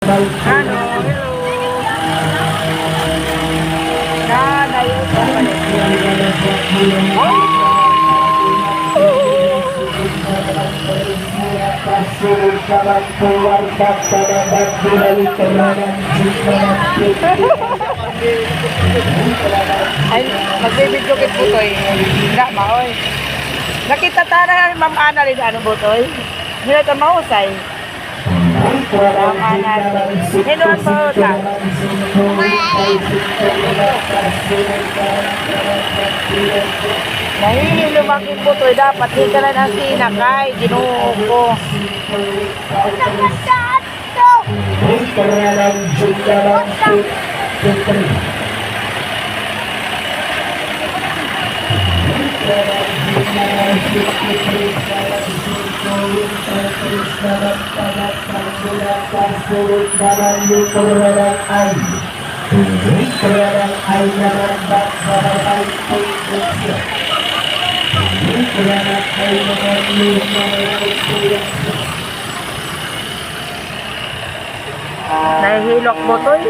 Ano, hello. Nanayo sa ay, magbibidyo kit Butoy. Hindi, maoy. Nakita tara Ma'am Ana rin ano Butoy. Hindi ito mahusay. Ma'am Ana rin. Hinuan po ta. Nahihil lumaking Butoy. Dapat di ka lang ang sinakay. Ginuho ko. Nahihilok Butoy.